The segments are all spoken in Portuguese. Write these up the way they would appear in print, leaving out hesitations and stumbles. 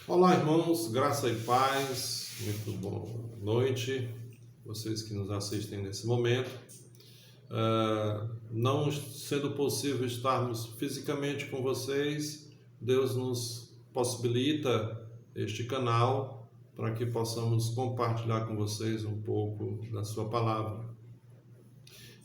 Olá, irmãos, graça e paz, muito boa noite, vocês que nos assistem nesse momento. Não sendo possível estarmos fisicamente com vocês, Deus nos possibilita este canal para que possamos compartilhar com vocês um pouco da sua palavra.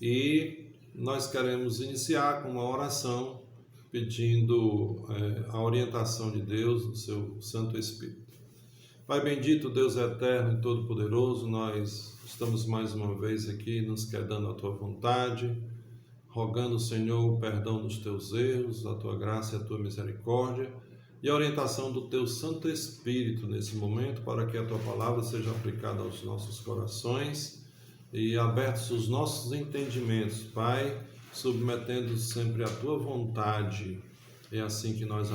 E nós queremos iniciar com uma oração pedindo a orientação de Deus, do seu Santo Espírito. Pai bendito, Deus eterno e todo-poderoso, nós estamos mais uma vez aqui nos quedando à Tua vontade, rogando, Senhor, o perdão dos Teus erros, a Tua graça e a Tua misericórdia e a orientação do Teu Santo Espírito nesse momento, para que a Tua palavra seja aplicada aos nossos corações e abertos os nossos entendimentos, Pai, submetendo sempre à Tua vontade. É assim que nós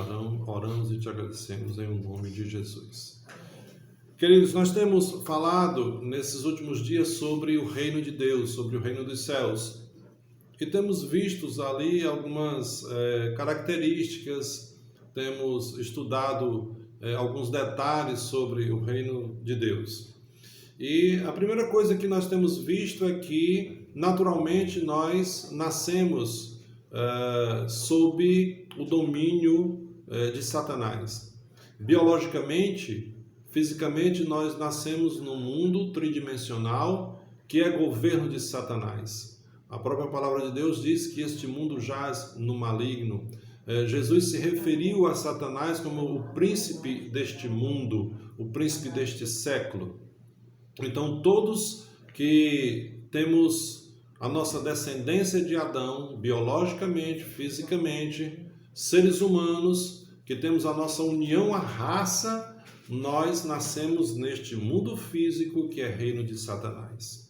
oramos e Te agradecemos em nome de Jesus. Queridos, nós temos falado nesses últimos dias sobre o reino de Deus, sobre o reino dos céus. E temos visto ali algumas características, temos estudado alguns detalhes sobre o reino de Deus. E a primeira coisa que nós temos visto é que, naturalmente, nós nascemos sob o domínio de Satanás. Biologicamente, fisicamente, nós nascemos num mundo tridimensional que é governo de Satanás. A própria palavra de Deus diz que este mundo jaz no maligno. Jesus se referiu a Satanás como o príncipe deste mundo, o príncipe deste século. Então, todos que temos a nossa descendência de Adão, biologicamente, fisicamente, seres humanos, que temos a nossa união à raça, nós nascemos neste mundo físico que é reino de Satanás.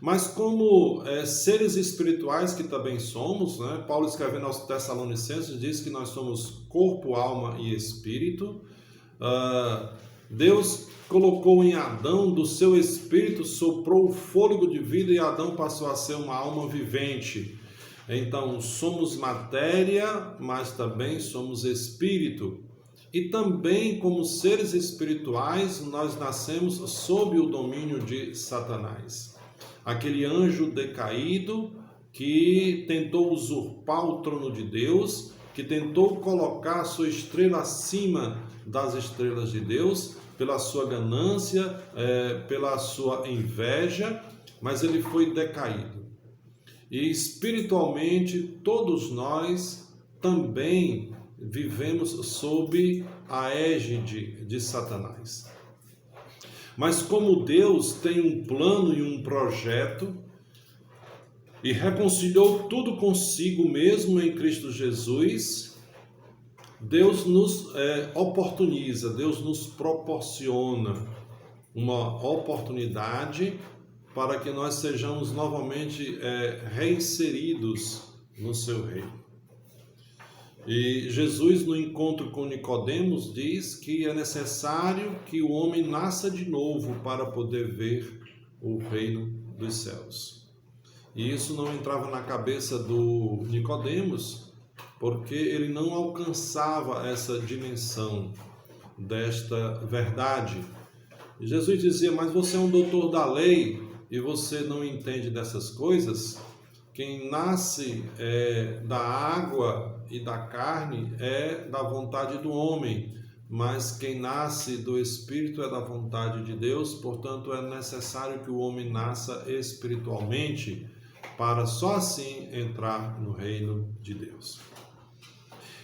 Mas como seres espirituais que também somos, né? Paulo escrevendo aos Tessalonicenses diz que nós somos corpo, alma e espírito. Deus colocou em Adão do seu espírito, soprou o fôlego de vida e Adão passou a ser uma alma vivente. Então somos matéria, mas também somos espírito. E também como seres espirituais nós nascemos sob o domínio de Satanás. Aquele anjo decaído que tentou usurpar o trono de Deus, que tentou colocar a sua estrela acima das estrelas de Deus, pela sua ganância, pela sua inveja, mas ele foi decaído. E espiritualmente todos nós também vivemos sob a égide de Satanás. Mas como Deus tem um plano e um projeto e reconciliou tudo consigo mesmo em Cristo Jesus, Deus nos oportuniza, Deus nos proporciona uma oportunidade para que nós sejamos novamente reinseridos no seu reino. E Jesus, no encontro com Nicodemos, diz que é necessário que o homem nasça de novo para poder ver o reino dos céus. E isso não entrava na cabeça do Nicodemos, porque ele não alcançava essa dimensão desta verdade. E Jesus dizia, mas você é um doutor da lei e você não entende dessas coisas? Quem nasce da água e da carne é da vontade do homem, mas quem nasce do Espírito é da vontade de Deus, portanto é necessário que o homem nasça espiritualmente, para só assim entrar no reino de Deus.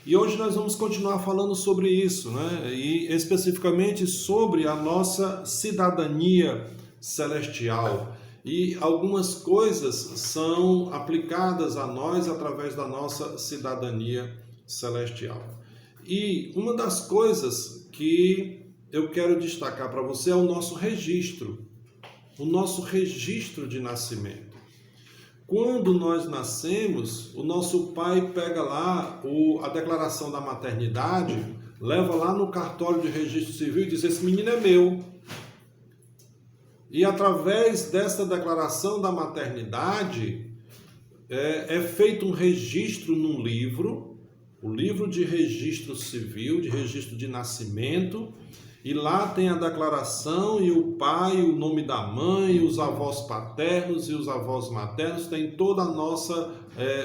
E hoje nós vamos continuar falando sobre isso, né? E especificamente sobre a nossa cidadania celestial. E algumas coisas são aplicadas a nós através da nossa cidadania celestial. E uma das coisas que eu quero destacar para você é o nosso registro de nascimento. Quando nós nascemos, o nosso pai pega lá a declaração da maternidade, leva lá no cartório de registro civil e diz, esse menino é meu. E através dessa declaração da maternidade, é feito um registro num livro, o livro de registro civil, de registro de nascimento, e lá tem a declaração e o pai, o nome da mãe, os avós paternos e os avós maternos, tem toda a nossa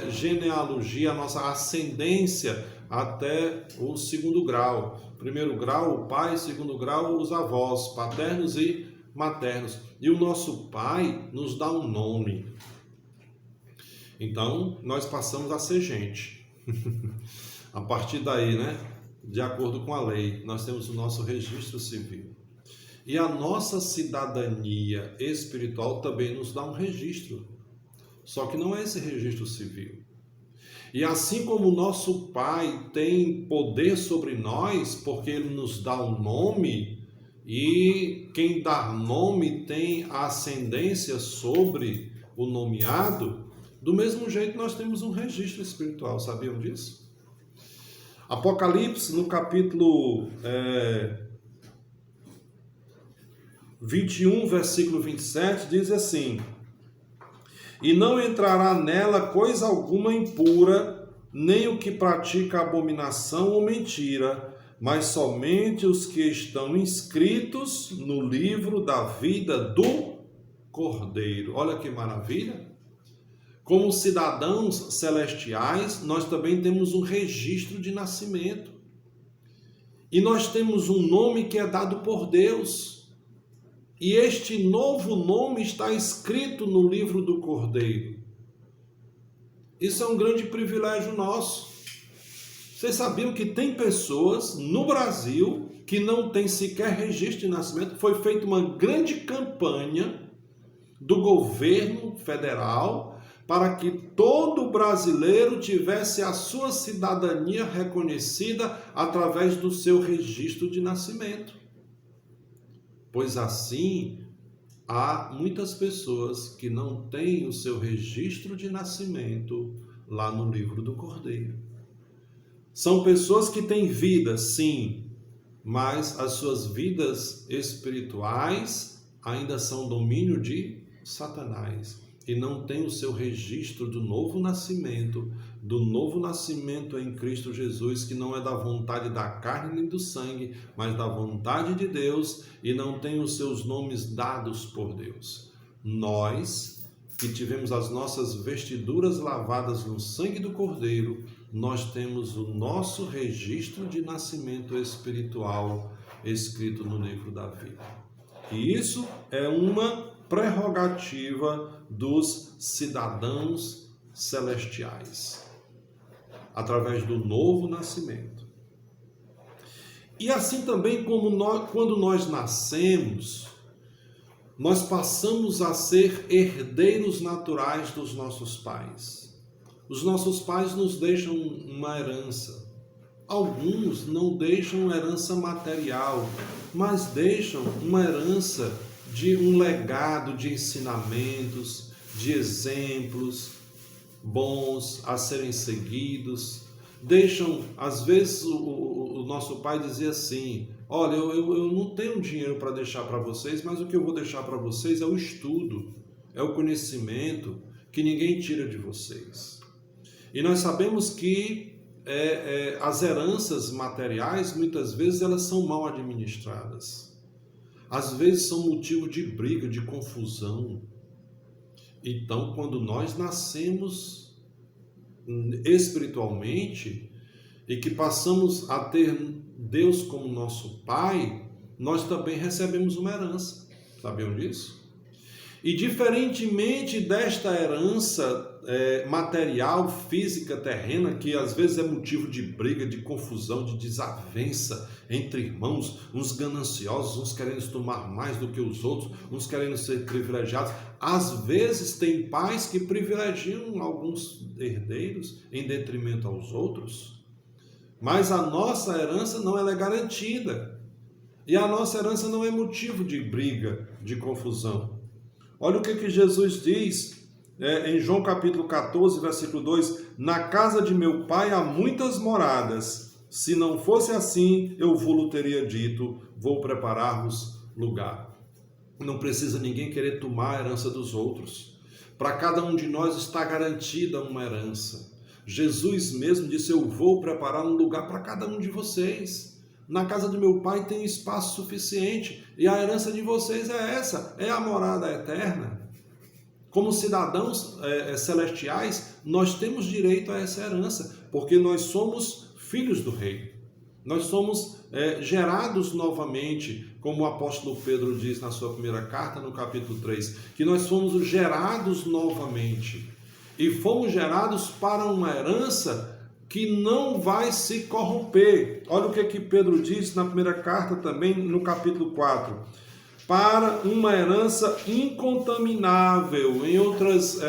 genealogia, a nossa ascendência até o segundo grau. Primeiro grau, o pai, segundo grau, os avós paternos e maternos. E o nosso pai nos dá um nome. Então, nós passamos a ser gente. A partir daí, né? De acordo com a lei, nós temos o nosso registro civil. E a nossa cidadania espiritual também nos dá um registro. Só que não é esse registro civil. E assim como o nosso Pai tem poder sobre nós, porque Ele nos dá um nome, e quem dá nome tem a ascendência sobre o nomeado, do mesmo jeito nós temos um registro espiritual, sabiam disso? Apocalipse, no capítulo 21, versículo 27, diz assim: e não entrará nela coisa alguma impura, nem o que pratica abominação ou mentira, mas somente os que estão inscritos no livro da vida do Cordeiro. Olha que maravilha! Como cidadãos celestiais, nós também temos um registro de nascimento. E nós temos um nome que é dado por Deus. E este novo nome está escrito no livro do Cordeiro. Isso é um grande privilégio nosso. Vocês sabiam que tem pessoas no Brasil que não tem sequer registro de nascimento? Foi feita uma grande campanha do governo federal para que todo brasileiro tivesse a sua cidadania reconhecida através do seu registro de nascimento. Pois assim, há muitas pessoas que não têm o seu registro de nascimento lá no livro do Cordeiro. São pessoas que têm vida, sim, mas as suas vidas espirituais ainda são domínio de Satanás. E não tem o seu registro do novo nascimento em Cristo Jesus, que não é da vontade da carne nem do sangue, mas da vontade de Deus, e não tem os seus nomes dados por Deus. Nós, que tivemos as nossas vestiduras lavadas no sangue do Cordeiro, nós temos o nosso registro de nascimento espiritual escrito no livro da vida. E isso é uma prerrogativa dos cidadãos celestiais, através do novo nascimento. E assim também como quando nós nascemos, nós passamos a ser herdeiros naturais dos nossos pais. Os nossos pais nos deixam uma herança. Alguns não deixam herança material, mas deixam uma herança de um legado de ensinamentos, de exemplos bons a serem seguidos. Deixam, às vezes, o nosso pai dizer assim: olha, eu não tenho dinheiro para deixar para vocês, mas o que eu vou deixar para vocês é o estudo, é o conhecimento que ninguém tira de vocês. E nós sabemos que as heranças materiais, muitas vezes, elas são mal administradas. Às vezes são motivo de briga, de confusão. Então, quando nós nascemos espiritualmente e que passamos a ter Deus como nosso Pai, nós também recebemos uma herança. Sabiam disso? E diferentemente desta herança material, física, terrena, que às vezes é motivo de briga, de confusão, de desavença entre irmãos, uns gananciosos, uns querendo tomar mais do que os outros, uns querendo ser privilegiados. Às vezes tem pais que privilegiam alguns herdeiros em detrimento aos outros, mas a nossa herança não é garantida. E a nossa herança não é motivo de briga, de confusão. Olha o que Jesus diz em João capítulo 14, versículo 2: na casa de meu pai há muitas moradas. Se não fosse assim, eu vou-lhe teria dito, vou preparar-vos lugar. Não precisa ninguém querer tomar a herança dos outros. Para cada um de nós está garantida uma herança. Jesus mesmo disse: eu vou preparar um lugar para cada um de vocês. Na casa do meu Pai tem espaço suficiente, e a herança de vocês é essa, é a morada eterna. Como cidadãos celestiais, nós temos direito a essa herança, porque nós somos filhos do Rei. Nós somos gerados novamente, como o apóstolo Pedro diz na sua primeira carta, no capítulo 3, que nós fomos gerados novamente. E fomos gerados para uma herança que não vai se corromper. Olha o que Pedro diz na primeira carta também, no capítulo 4. Para uma herança incontaminável. Em outras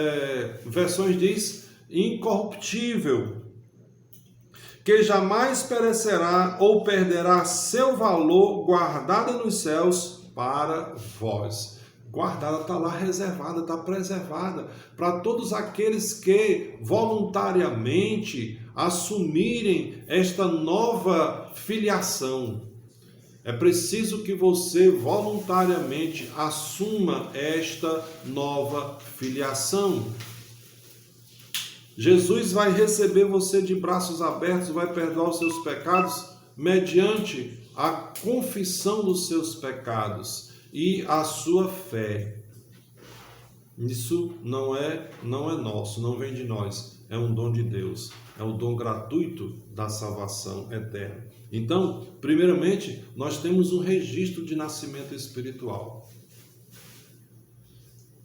versões diz incorruptível, que jamais perecerá ou perderá seu valor, guardada nos céus para vós. Guardada, está lá reservada, está preservada para todos aqueles que voluntariamente assumirem esta nova filiação. É preciso que você voluntariamente assuma esta nova filiação. Jesus vai receber você de braços abertos, vai perdoar os seus pecados mediante a confissão dos seus pecados e a sua fé. Isso não é nosso, não vem de nós, é um dom de Deus, é o dom gratuito da salvação eterna. Então, primeiramente, nós temos um registro de nascimento espiritual.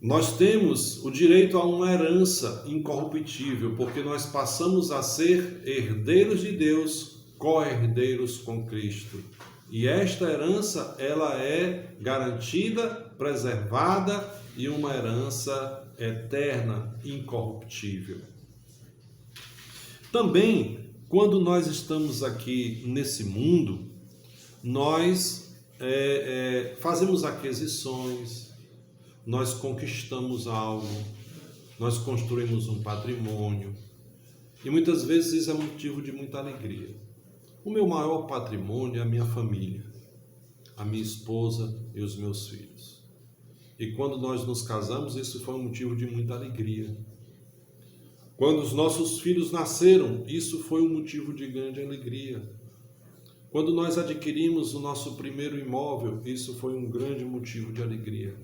Nós temos o direito a uma herança incorruptível, porque nós passamos a ser herdeiros de Deus, co-herdeiros com Cristo. E esta herança, ela é garantida, preservada e uma herança eterna, incorruptível. Também, quando nós estamos aqui nesse mundo, nós fazemos aquisições, nós conquistamos algo, nós construímos um patrimônio, e muitas vezes isso é motivo de muita alegria. O meu maior patrimônio é a minha família, a minha esposa e os meus filhos. E quando nós nos casamos, isso foi um motivo de muita alegria. Quando os nossos filhos nasceram, isso foi um motivo de grande alegria. Quando nós adquirimos o nosso primeiro imóvel, isso foi um grande motivo de alegria.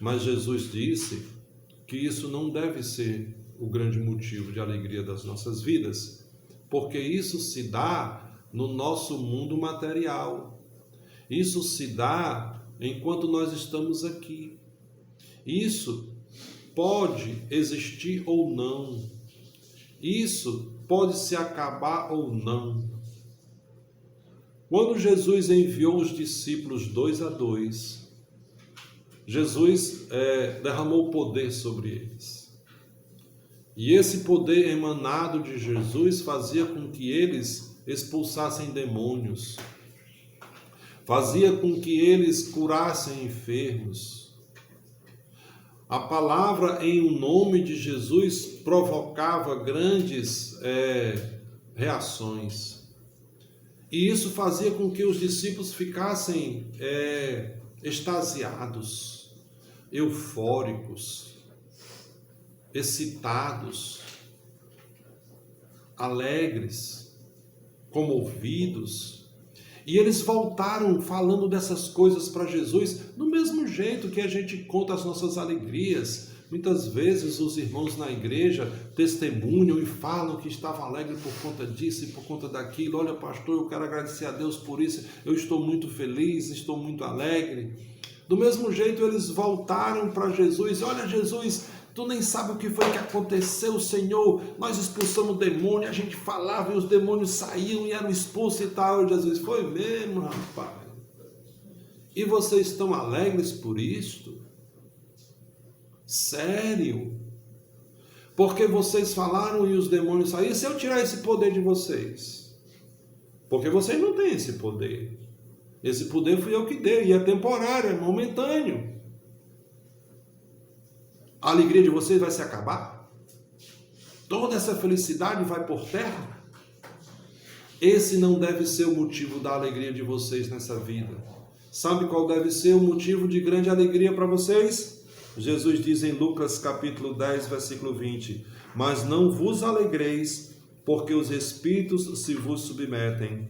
Mas Jesus disse que isso não deve ser o grande motivo de alegria das nossas vidas, porque isso se dá no nosso mundo material. Isso se dá enquanto nós estamos aqui. Isso pode existir ou não. Isso pode se acabar ou não. Quando Jesus enviou os discípulos 2 a 2, Jesus derramou poder sobre eles. E esse poder emanado de Jesus fazia com que eles expulsassem demônios, fazia com que eles curassem enfermos. A palavra em o nome de Jesus provocava grandes reações. E isso fazia com que os discípulos ficassem extasiados, eufóricos, excitados, alegres, comovidos. E eles voltaram falando dessas coisas para Jesus, do mesmo jeito que a gente conta as nossas alegrias. Muitas vezes os irmãos na igreja testemunham e falam que estavam alegres por conta disso e por conta daquilo. Olha, pastor, eu quero agradecer a Deus por isso, eu estou muito feliz, estou muito alegre. Do mesmo jeito eles voltaram para Jesus. Olha, Jesus, tu nem sabe o que foi que aconteceu, Senhor. Nós expulsamos o demônio, a gente falava e os demônios saíam e eram expulsos e tal. Jesus, foi mesmo, rapaz. E vocês estão alegres por isto? Sério? Porque vocês falaram e os demônios saíram? E se eu tirar esse poder de vocês? Porque vocês não têm esse poder. Esse poder fui eu que dei, e é temporário, é momentâneo. A alegria de vocês vai se acabar? Toda essa felicidade vai por terra? Esse não deve ser o motivo da alegria de vocês nessa vida. Sabe qual deve ser o motivo de grande alegria para vocês? Jesus diz em Lucas capítulo 10, versículo 20: Mas não vos alegreis, porque os espíritos se vos submetem.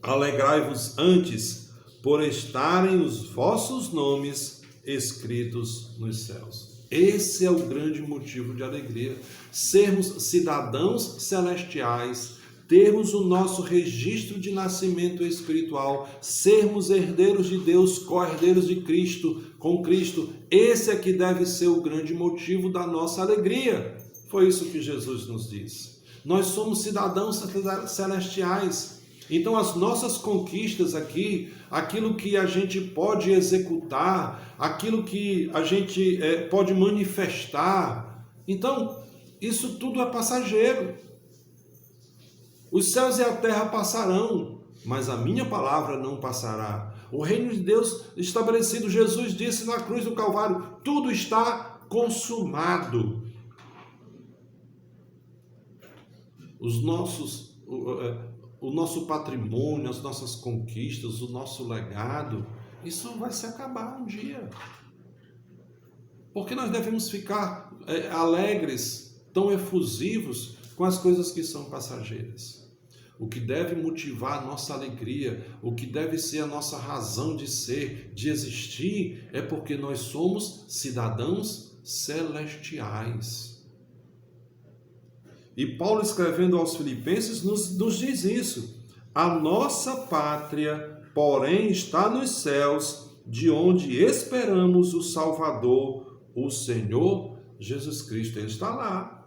Alegrai-vos antes, por estarem os vossos nomes escritos nos céus. Esse é o grande motivo de alegria. Sermos cidadãos celestiais, termos o nosso registro de nascimento espiritual, sermos herdeiros de Deus, co-herdeiros de Cristo, com Cristo. Esse é que deve ser o grande motivo da nossa alegria. Foi isso que Jesus nos disse. Nós somos cidadãos celestiais. Então as nossas conquistas aqui, aquilo que a gente pode executar, aquilo que a gente pode manifestar, então isso tudo é passageiro. Os céus e a terra passarão, mas a minha palavra não passará. O reino de Deus estabelecido, Jesus disse na cruz do Calvário, tudo está consumado. O nosso patrimônio, as nossas conquistas, o nosso legado, isso vai se acabar um dia. Porque nós devemos ficar alegres, tão efusivos com as coisas que são passageiras. O que deve motivar a nossa alegria, o que deve ser a nossa razão de ser, de existir, é porque nós somos cidadãos celestiais. E Paulo, escrevendo aos Filipenses, nos diz isso. A nossa pátria, porém, está nos céus, de onde esperamos o Salvador, o Senhor Jesus Cristo. Ele está lá.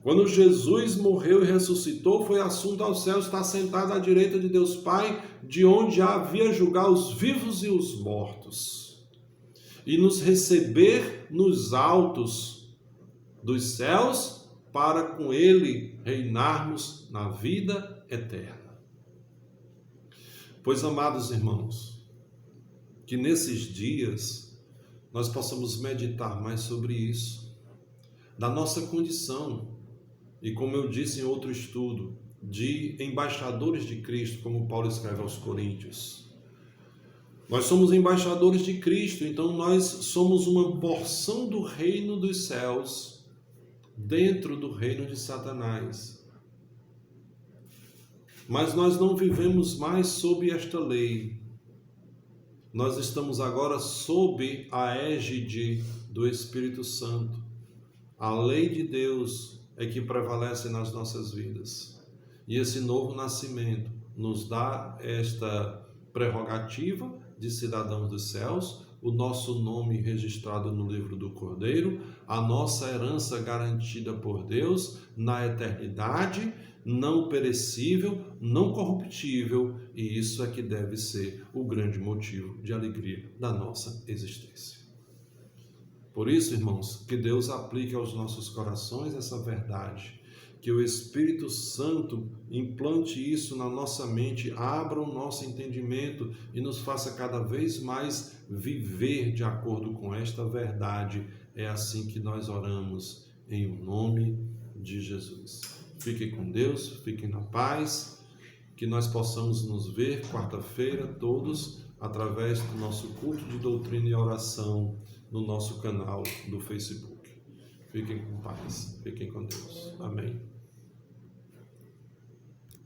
Quando Jesus morreu e ressuscitou, foi assunto aos céus, está sentado à direita de Deus Pai, de onde havia julgar os vivos e os mortos, e nos receber nos altos dos céus, para com Ele reinarmos na vida eterna. Pois, amados irmãos, que nesses dias nós possamos meditar mais sobre isso, da nossa condição, e como eu disse em outro estudo, de embaixadores de Cristo, como Paulo escreve aos Coríntios. Nós somos embaixadores de Cristo, então nós somos uma porção do reino dos céus, dentro do reino de Satanás. Mas nós não vivemos mais sob esta lei. Nós estamos agora sob a égide do Espírito Santo. A lei de Deus é que prevalece nas nossas vidas. E esse novo nascimento nos dá esta prerrogativa de cidadãos dos céus, o nosso nome registrado no livro do Cordeiro, a nossa herança garantida por Deus na eternidade, não perecível, não corruptível, e isso é que deve ser o grande motivo de alegria da nossa existência. Por isso, irmãos, que Deus aplique aos nossos corações essa verdade, que o Espírito Santo implante isso na nossa mente, abra o nosso entendimento e nos faça cada vez mais viver de acordo com esta verdade. É assim que nós oramos, em nome de Jesus. Fiquem com Deus, fiquem na paz, que nós possamos nos ver quarta-feira todos através do nosso culto de doutrina e oração no nosso canal do Facebook. Fiquem com paz, fiquem com Deus. Amém.